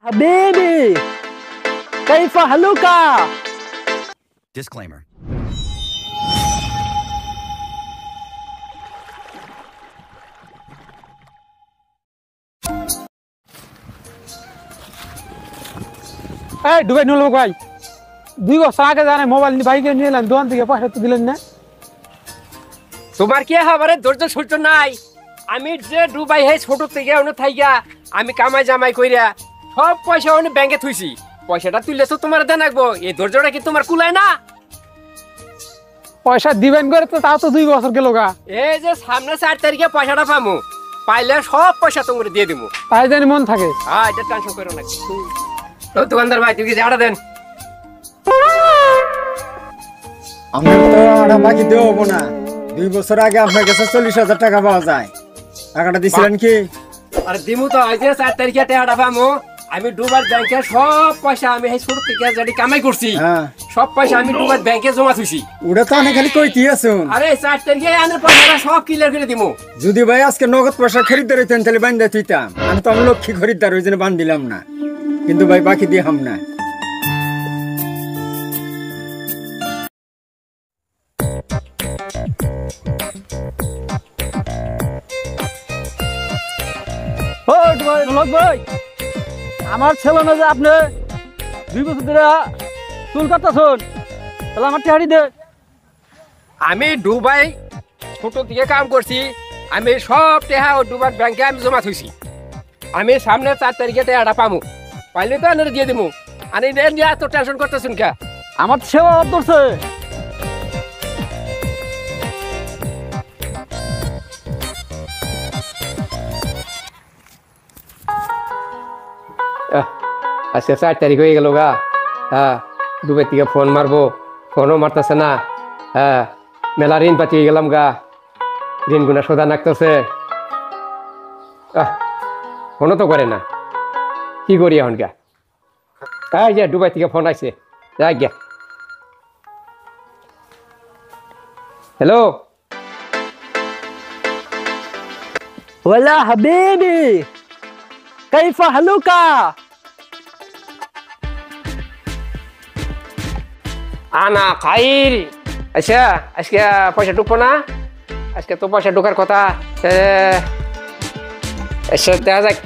حبيبي كيف حالك؟ Disclaimer. এই Dubai নিল ভাই 2 বছর আগে জানে মোবাইল নি ভাইকে নিয়ে এলাম দোকান থেকে পয়সা তো দিলেন না। তোমার কি হবে ধৈর্য সহ্য নাই? আমি যে দুবাই হে ছোট থেকে অনেক থাইগা আমি কামাই জামাই কইরা সব পয়সা অনেক ব্যাংকে থুইছি, পয়সাটা তুললে তো তোমার দেন রাখবো, এই ধৈর্যটা কি তোমার কুলায় না? পয়সা দিবেন করে তো তাও তো 2 বছর গেল গা। এই যে সামনে 4 তারিখে পয়সাটা পামু, পাইলে সব পয়সা তোমাকে দিয়ে দিব। তাই জানি মন থাকে। হ্যাঁ এটা টেনশন করো না। তো দোকানদার ভাই তুমি আড়া দেন। আমরা তো আড়া বাকি দেব না। 2 বছর আগে আপনার কাছে 40,000 টাকা পাওয়া যায়, টাকাটা দিছিলেন কি? আরে দিমু তো আজ 4 তারিখে টাকাটা পামু। আমি দুবার ব্যাংকে সব পয়সা আমি এই ছোট থেকে যেটি কামাই করছি সব পয়সা আমি দুবার ব্যাংকে জমা থুইছি। ওটা তো অনেক খালি কইতি আছুন। আরে 4 তারিখে আনে পয়সাটা সব ক্লিয়ার করে দিমু। যদি ভাই আজকে নগদ পয়সা খরিদ্দার হইতেন তাহলে বান্ধা থুইতাম। আমি তো আমার লক্ষ্মী খরিদ্দার ওই জন্য বান্ধ দিলাম না, কিন্তু ভাই বাকি দিয়ে হাম না। ও লোক ভাই আমার ছেলে না যে আপনি 2 বছর ধরে চুল কাটতেছেন, তাহলে আমার টিহাড়ি দে। আমি দুবাই ছোট থেকে কাম করছি, আমি সব টাকা ও দুবার ব্যাংকে আমি জমা থুইছি। আমি সামনে 4 তারিখে টাকাটা পামু, পাইলে তো আনে দিয়ে দিমু। আনি দেন যে এত টেনশন করতেছেন কে? আমার সেবা ধরছে। আজকে 4 তারিখ হয়ে গেল গা। হ্যাঁ দুবাই থেকে ফোন মারবো, ফোনও মারতেছে না। হ্যাঁ মেলা ঋণ পাতি গেলাম গা, ঋণ গুনা সোদা নাকতেছে, ফোনও তো করে না। কি করি এখন গা? এই যে দুবাই থেকে ফোন আসছে, যাই গিয়া। হ্যালো ولا حبيبي كيف حالك؟ আনা খাইর। আচ্ছা আজকে পয়সা ঢুকবো না? আজকে তো পয়সা ঢোকার কথা। আচ্ছা দেখা যাক।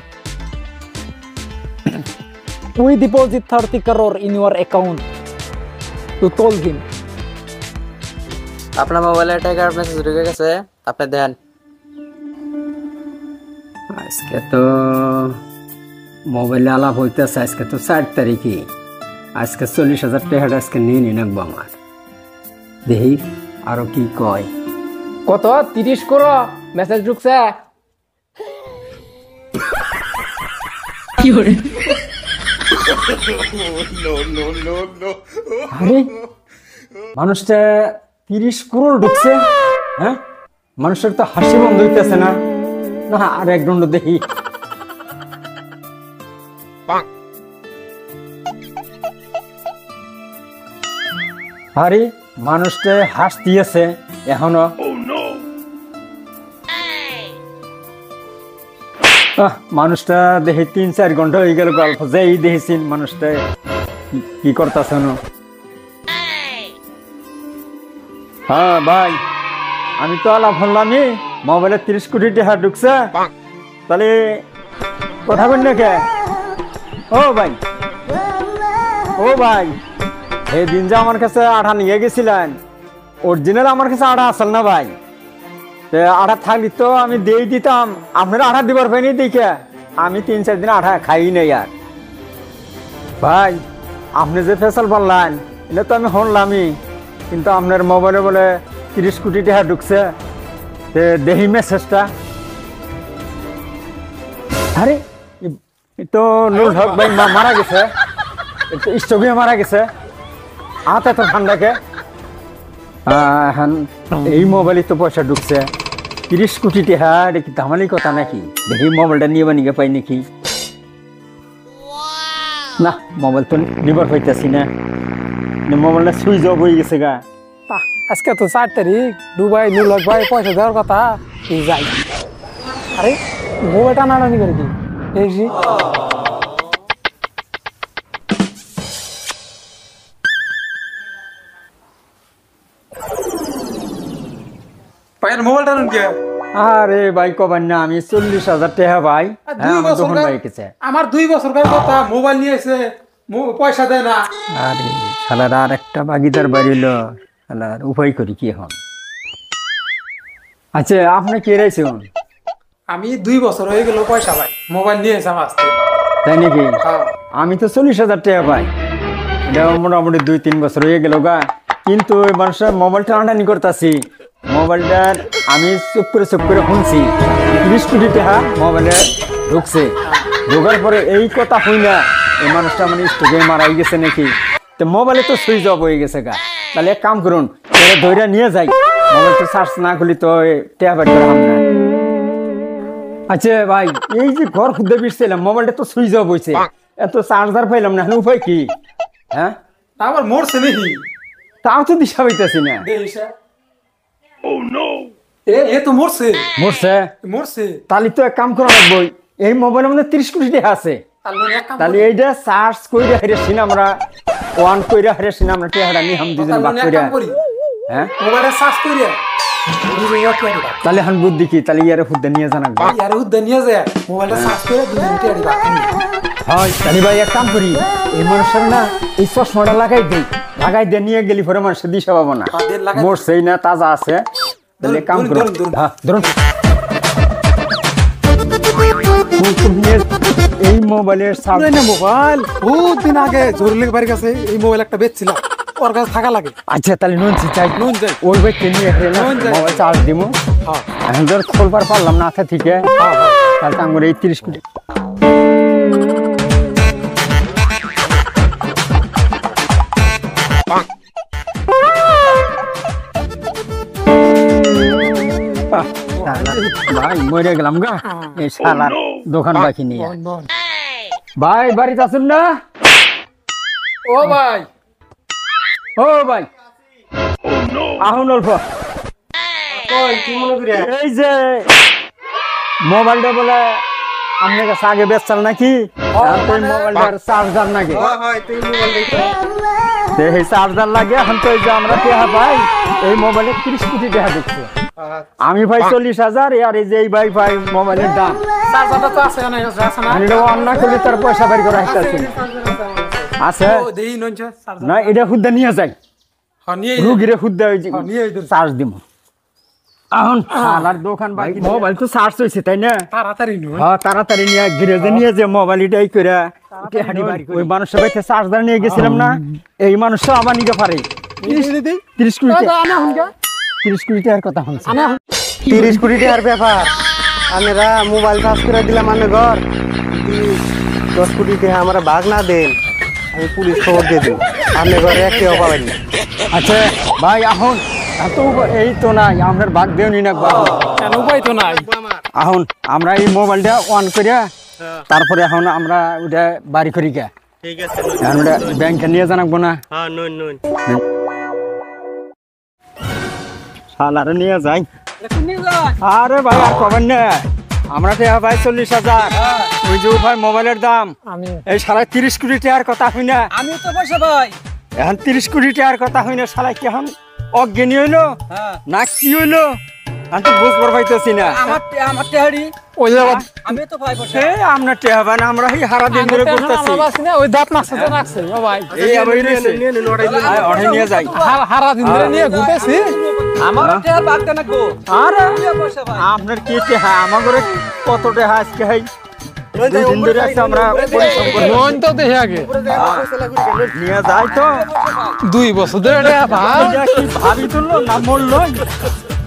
We deposit 30 crore in your account to told him. আপনার মোবাইলে টাকার মেসেজ ঢুকে গেছে, আপনি দেন। আজকে তো মোবাইলে আলাপ হইতেছে, আজকে তো 4 তারিখে, আজকে 40,000 টাকা আজকে নিয়ে নিনাকবো আমার। দেখি আরো কি কয়। কত 30 করো মেসেজ ঢুকছে। আরে মানুষটা 30 করোড় ঢুকছে। হ্যাঁ মানুষের তো হাসি বন্ধ হইতেছে না। না আর এক দণ্ড দেখি। আরে মানুষটা হাস দিয়েছে এখনো। মানুষটা দেখি 3-4 ঘন্টা হয়ে গেল গল্প যেই দেখেছেন মানুষটা কি করতেছে। হ্যাঁ ভাই আমি তো আলাপ হলামই, মোবাইলে 30 কোটি টাকা ঢুকছে, তাহলে কথা বল না কে? ও ভাই ও ভাই এই দিন যে আমার কাছে আঠা নিয়ে গেছিলেন, অরিজিনাল আমার কাছে আঠা আসল না ভাই। আঠা থাকলে তো আমি দিয়ে দিতাম, আপনারা আঠা দিবার পাইনি দেখে আমি 3-4 দিন আঠা খাই নাই। আর ভাই আপনি যে ফেসাল বললেন এটা তো আমি শুনলামই, কিন্তু আপনার মোবাইলে বলে 30 কোটি টাকা ঢুকছে। দেখি মেসেজটা। আরে তো নুরুল হক ভাই মারা গেছে, স্ট্রোকে মারা গেছে। হাতে তো ঠান্ডাকে এই মোবাইলে তো পয়সা ঢুকছে 30 কোটি টাকা। এটা কি দামালি কথা নাকি? দেখি মোবাইলটা নিয়ে বানিয়ে পাই নাকি। না মোবাইল তো নিবার পাইতেছি না, মোবাইলটা সুইচ অফ হয়ে গেছে গা। আজকে তো 4 তারিখ দুবাই নুলক ভাই পয়সা দেওয়ার কথা তুই যাই আরে মোবাইলটা নানানি করে কি দেখছি পায়ের মোবাইলটা নুন কে আরে ভাই কবেন না আমি 40,000 টাকা ভাই হ্যাঁ আমার দোকান ভাই গেছে আমার 2 বছর কথা মোবাইল নিয়ে এসে পয়সা দেয় না আরে শালার আর একটা বাগিদার বাড়িল শালার উপায় করি কি হন আচ্ছা আপনি কে রাইছেন আমি 2 বছর হয়ে গেল পয়সা ভাই মোবাইল নিয়ে এসে আমার তাই নাকি আমি তো 40,000 টাকা পাই এটা মোটামুটি 2-3 বছর হয়ে গেল গা কিন্তু ওই মানুষের মোবাইলটা আনানি করতেছি মোবাইলটার আমি চুপ করে শুনছি 30 কোটি টাকা মোবাইলে ঢুকছে ঢোকার পরে এই কথা হই না এই মানুষটা মানে স্টোকে মারাই গেছে নাকি তো মোবাইলে তো সুইচ অফ হয়ে গেছে গা তাহলে এক কাম করুন ধৈর্য নিয়ে যাই মোবাইলটা চার্জ না করলে তো টাকা বের করা হবে না আচ্ছা ভাই এই যে ঘর খুঁজতে বিরছিলাম মোবাইলটা তো সুইচ অফ হয়েছে এত চার্জার পাইলাম না উপায় কি হ্যাঁ আবার মরছে নাকি তাও তো দিশা পাইতেছি না এ তো মরছে মরছে মরছে তাহলে তো এক কাম করা লাগবে এই মোবাইলের মধ্যে 30 কোটি টাকা আছে তাহলে এইটা চার্জ কইরা হেরেছি না আমরা অন কইরা হেরেছি না আমরা টাকাটা নি হাম দুজন বাদ কইরা হ্যাঁ মোবাইলটা চার্জ কইরা তাহলে হান বুদ্ধি কি তাহলে ইয়ারে ফুদ্দা নিয়ে জানা ইয়ারে উদ্দা নিয়ে যায় মোবাইলটা চার্জ কইরা দুজন টাকা বাদ হয় তাহলে ভাই এক কাম করি এই মানুষের না এই চশমাটা লাগাই দিয়ে নিয়ে গেলি পরে মানুষের দিশা পাবো না মরছেই না তাজা আছে তাহলে কাম করুন হ্যাঁ ধরুন এই মোবাইলের না মোবাইল বহুত দিন আগে জরুলের বাড়ির কাছে এই মোবাইল একটা বেচছিলাম ওর কাছে থাকা লাগে আচ্ছা তাহলে নুনছি চাই নুন যাই ওই ব্যক্তি নিয়ে মোবাইল চার্জ দিব হ্যাঁ এখন ধর খোলবার পারলাম না আচ্ছা ঠিক আছে তাহলে কাম করে এই 30 কোটি ভাই মরে গেলাম গা এই শালার দোকান বাকি নিয়ে ভাই বাড়িতে আসুন না ও ভাই ও ভাই আহুন অল্প এই যে মোবাইলটা বলে আপনার কাছে আগে বেচছাল নাকি মোবাইলটার চার্জার নাকি এই চার্জার লাগে এখন তো এই যে আমরা টাকা পাই এই মোবাইলে 30 কোটি টাকা ঢুকছে আমি ভাই 40,000 আর এই যে এই ভাই ভাই মোবাইলের দাম চার্জারটা তো আছে না আছে না এটা অন না করলে তার পয়সা বের করে আসতেছি আছে ও দেই নন চার্জার না এটা খুদ্দা নিয়ে যাই হ্যাঁ নিয়ে রুগীরে খুদ্দা ওই যে নিয়ে এই চার্জ দিব এখন শালার দোকান বাকি মোবাইল তো চার্জ হইছে তাই না তাড়াতাড়ি নন হ্যাঁ তাড়াতাড়ি নিয়ে গ্যারেজে নিয়ে যে মোবাইল এটাই কইরা ওই মানুষের বাড়িতে চার্জার নিয়ে গেছিলাম না এই মানুষটা আবার নিতে পারে 30 কোটি টাকা 30 কোটি টাকার কথা হচ্ছে 30 কোটি টাকার ব্যাপার আমরা মোবাইল চার্জ করে দিলাম মানে ঘর 10 কোটি টাকা আমরা ভাগ না দেন আমি পুলিশ খবর দিয়ে দিই আপনি ঘরে একটি পাবেন না আচ্ছা ভাই এখন এত এই তো নাই আপনার ভাগ দেওনি না কেন উপায় তো নাই এখন আমরা এই মোবাইলটা অন করিয়া তারপরে এখন আমরা ওটা বাড়ি করি কে ঠিক আছে এখন ওটা ব্যাংকে নিয়ে জানাবো না হ্যাঁ নুন নুন শালারে নিয়ে যাই আরে ভাই আর কবেন না আমরা টাকা পাই 40,000 ওই যে ভাই মোবাইলের দাম আমি এই সাড়ে 30 কোটি টাকার কথা হই না আমি তো পয়সা ভাই এখন 30 কোটি টাকার কথা হই না শালা কি এখন অজ্ঞানী হইলো না কি হইলো আমি তো বুঝবার পাইতেছি না আমার টেহারি ওই যে আমি তো ভাই পয়সা এই আমরা টেহা পাই না আমরা এই হারা দিন ধরে করতেছি বাসি না ওই দাঁত মারছে তো রাখছে ও ভাই এই আবার অড়াই নিয়ে যাই হারা দিন ধরে নিয়ে ঘুরতেছি আমার টেহার বাদ দেন গো আরে পয়সা ভাই আপনার কি টেহা আমার ঘরে কত টেহা আজকে হাই দুই দিন ধরে আছে আমরা পরিশ্রম করি লোন তো দেখে আগে নিয়ে যাই তো 2 বছর ধরে ভাই এটা কি ভাবি তুললো না মরলো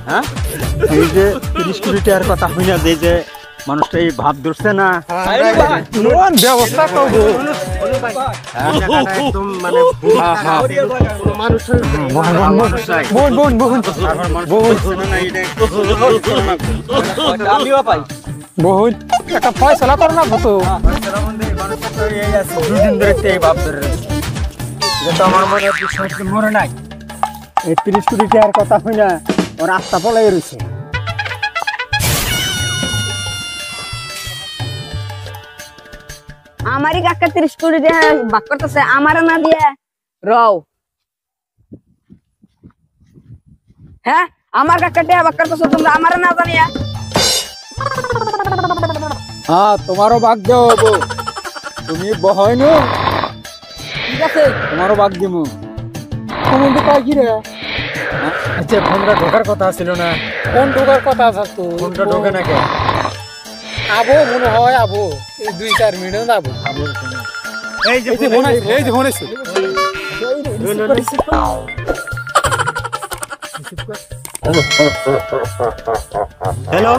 হ্যাঁ এই যে 30 কোটি টাকার কথা হই না যে মানুষটা এই ভাব ধরছে না লোন ব্যবস্থা করবো একদম মানে বোন বোন বোন আমিও পাই বহুত একটা ফয়সালা করো না কত দুদিন ধরে এই ভাব ধরে রয়েছে এটা তো আমার মনে হয় মরে নাই এই 30 কোটি টাকার কথা হই না ওর আত্মা পলাই রয়েছে। আমারই কাকা 30 কোটি টাকা ভাগ করতেছে আমার না দিয়ে রও। হ্যাঁ আমার কাকা টাকা ভাগ করতেছে তোমরা আমার না জানিয়া। হ্যাঁ তোমারও ভাগ দেওয়া হবো, তুমি বহয় নো ঠিক আছে তোমারও ভাগ দিমু। তুমি তো কয় কি রে আচ্ছা ফোনটা ঢোকার কথা ছিল না, কোন ঢোকার কথা আছে তো ফোনটা ঢোকে না কে? আবো মনে হয় আবো এই 2-4 মিনিট আবো এই যে ফোন আইছে, এই যে ফোন আইছে। Hello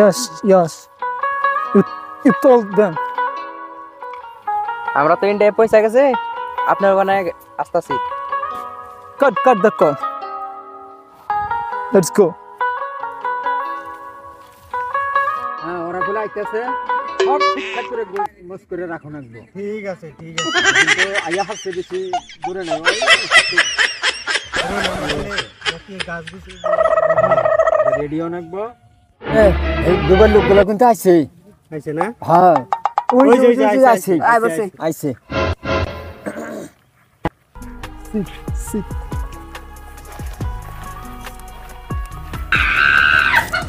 Yes, yes. You told them. আমরা তো ইন্ডিয়ায় পয়সা গেছে, আপনার ওখানে আসতেছি। Cut the call. Let's go. হ্যাঁ ওরা বলে আইতেছে, সব ঠিকঠাক করে গোছ করে রাখো নাকবো। ঠিক আছে ঠিক আছে। কিন্তু আইয়া হাসছে বেশি দূরে নাই, রেডিও নাকবো। এই দুবার লোকগুলো কিন্তু আইছে। আইছে না? হ্যাঁ ওই যে আইছে আয় বসে আইছে।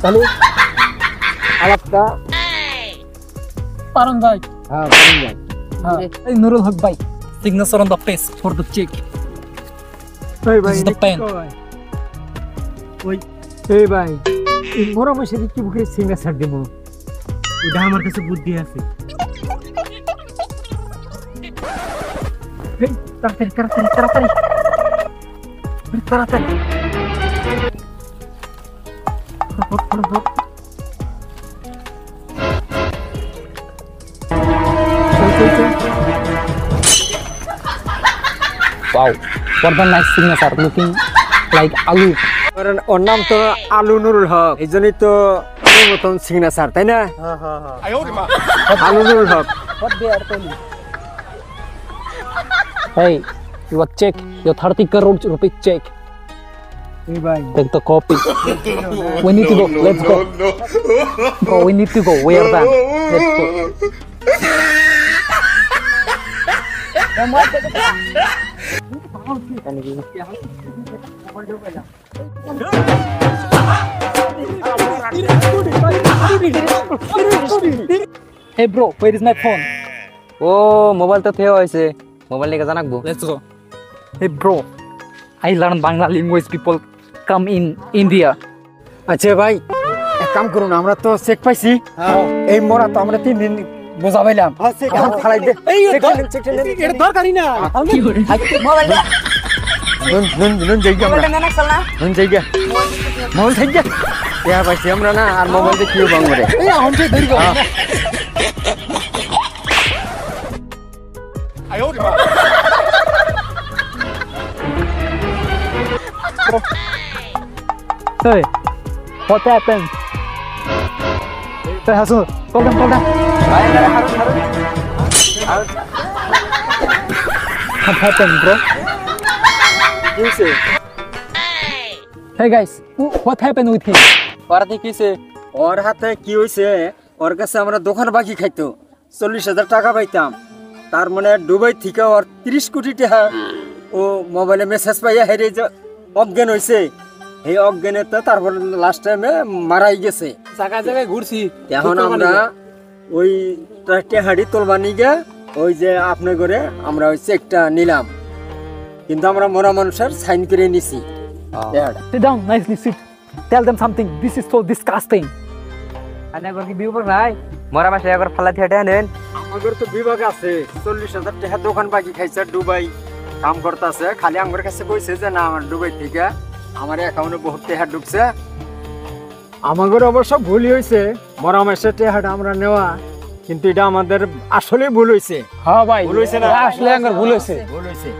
তাহলে আলাপটা Paran bhai. হ্যাঁ করুন যাই। Hey Nurul Haq bhai. Signature on the page for the check. This is the pen. এই ভাই এই মোরা মাসে কি বুকে সিগনেচার দেবো? ওটা আমার কাছে বুদ্ধি আছে। তাড়াতাড়ি Wow, what a nice signature, looking like Alu. ওর নাম তো আলু নুরুল হক, এই জন্যই তো ওর মতন সিগনেচার, তাই না? আলু নুরুল হক। What they are telling? Hey, your check, your 30 crore rupee check. এই ভাই Take the copy. We need to go. Let's go. Bro, we need to go. We are done. Let's go. Hey bro, where is my phone? ও mobile তো থেও হয়েছে, mobile নিয়ে জানাকবো। Let's go. Hey bro, I learn Bangla language. People come in India. আচ্ছা ভাই এক কাম করুন, আমরা তো চেক পাইছি, এই মোরা তো আমরা 3 দিন বোঝা পাইলাম, এখন ফালাই দে। এটা দরকারই না। মোবাইল নুন জায়গা আমরা মোবাইলটা নেন চল না নুন জায়গা মোবাইল থেকে ইয়া পাইছি আমরা না, আর মোবাইল দিয়ে কিও বাংরে। এই এখন যে দেরি করো। Hey, what happened? Hey Hasan, call them. What happened, bro? Hey guys, what happened with him? ওরা ঠিক কিছে? ওর হাতে কি হইছে, ওর কাছে আমরা দোকান বাকি খাইতো 40,000 টাকা পাইতাম, তার মানে দুবাই থেকে ওর 30 কোটি টাকা ও মোবাইলে মেসেজ পাইয়া হেরে যে অজ্ঞান হইছে, এই অজ্ঞানে তো তারপর লাস্ট টাইমে মারাই গেছে। জায়গায় ঘুরছি। এখন আমরা ওই হাড়ি তোলবা নিগে ওই যে আপনার করে আমরা ওই চেকটা নিলাম, কিন্তু আমরা মরা মানুষের সাইন করে নিছি। Sit down, nicely sit. Tell them something. This is so disgusting. আনে একবার কি বিউবার ভাই, মরা মাসে একবার ফালা থিয়েটা নেন। আমাদের তো বিভাগ আছে 40,000 টাকা দোকান বাকি খাইছে, দুবাই কাম করতেছে, খালি আমার কাছে কইছে যে না আমার দুবাই থেকে আমার অ্যাকাউন্টে বহুত টাকা ঢুকছে। আমাদের অবশ্য ভুল হয়েছে, মরা মাসের টাকাটা আমরা নেওয়া, কিন্তু এটা আমাদের আসলে ভুল হয়েছে। হ্যাঁ ভাই, ভুল হয়েছে না? আসলে আমার ভুল হয়েছে। ভুল হয়েছে।